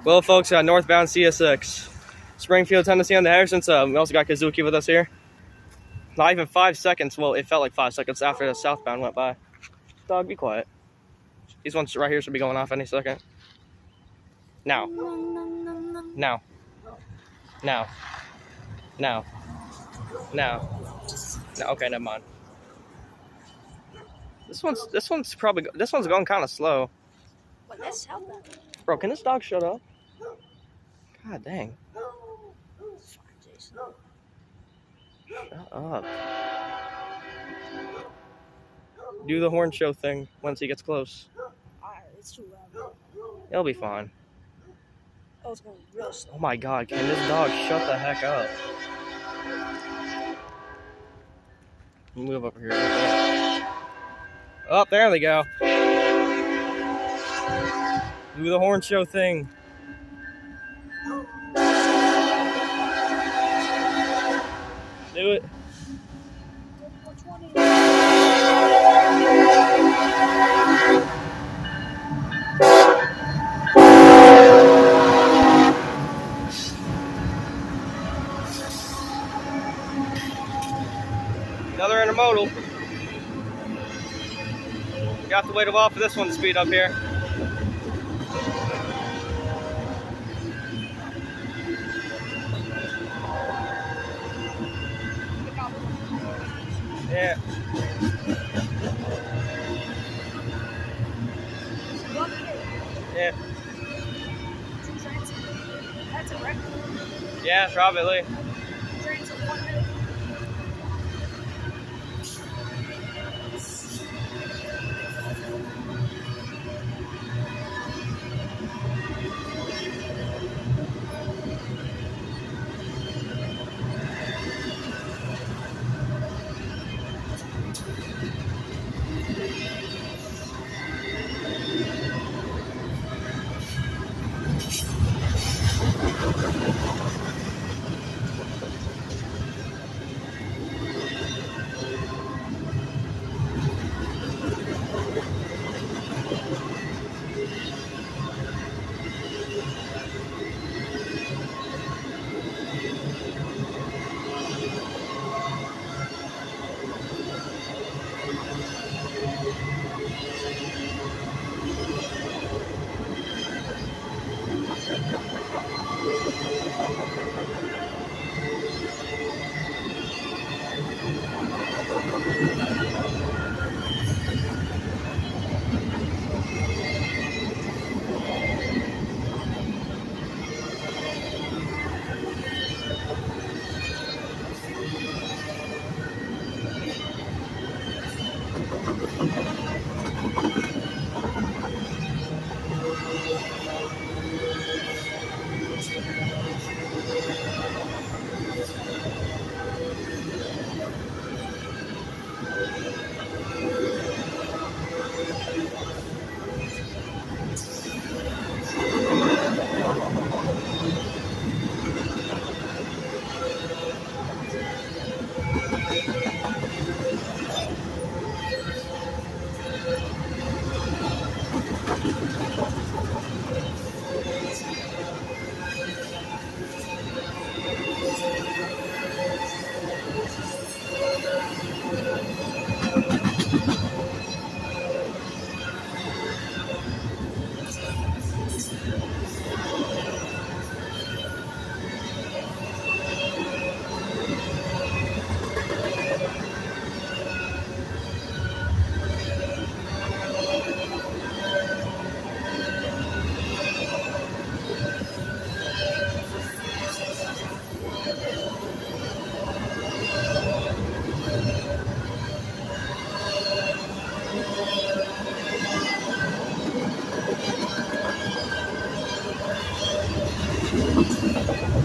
Well, folks, Northbound CSX, Springfield, Tennessee on the Henderson. So we also got Kazuki with us here. Not even 5 seconds. Well, it felt like 5 seconds after the southbound went by. Dog, be quiet. These ones right here should be going off any second. Now. Now. Now. Now. Now. No, okay, never mind. This one's going kind of slow. What, that's southbound. Bro, can this dog shut up? God dang. It's fine, Jason. Shut up. Do the horn show thing once he gets close. Alright, it's too loud. It'll be fine. Oh, it's going real slow. Oh my god, can this dog shut the heck up? Move over here. Oh, there we go. Do the horn show thing. Do it. Another intermodal. You have to wait a while for this one to speed up here. Yeah. Yeah. That's a record. Yeah, probably. Trains in 1 minute.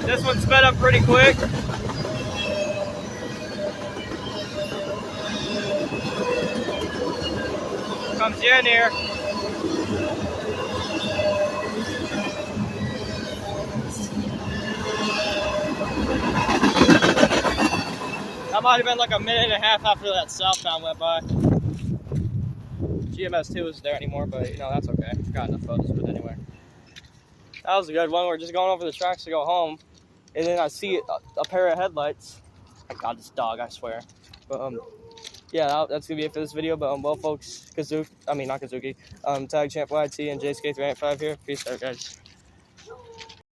This one sped up pretty quick. Comes in here. That might have been like a minute and a half after that southbound went by. GMS2 isn't there anymore, but you know, that's okay. Got enough photos of it anyway. That was a good one. We're just going over the tracks to go home, and then I see a pair of headlights. I got this dog, I swear. But yeah, that's gonna be it for this video. But well, folks, Kazuki, I mean not Kazuki, Tag Champ YT and JSK385 here. Peace out, guys.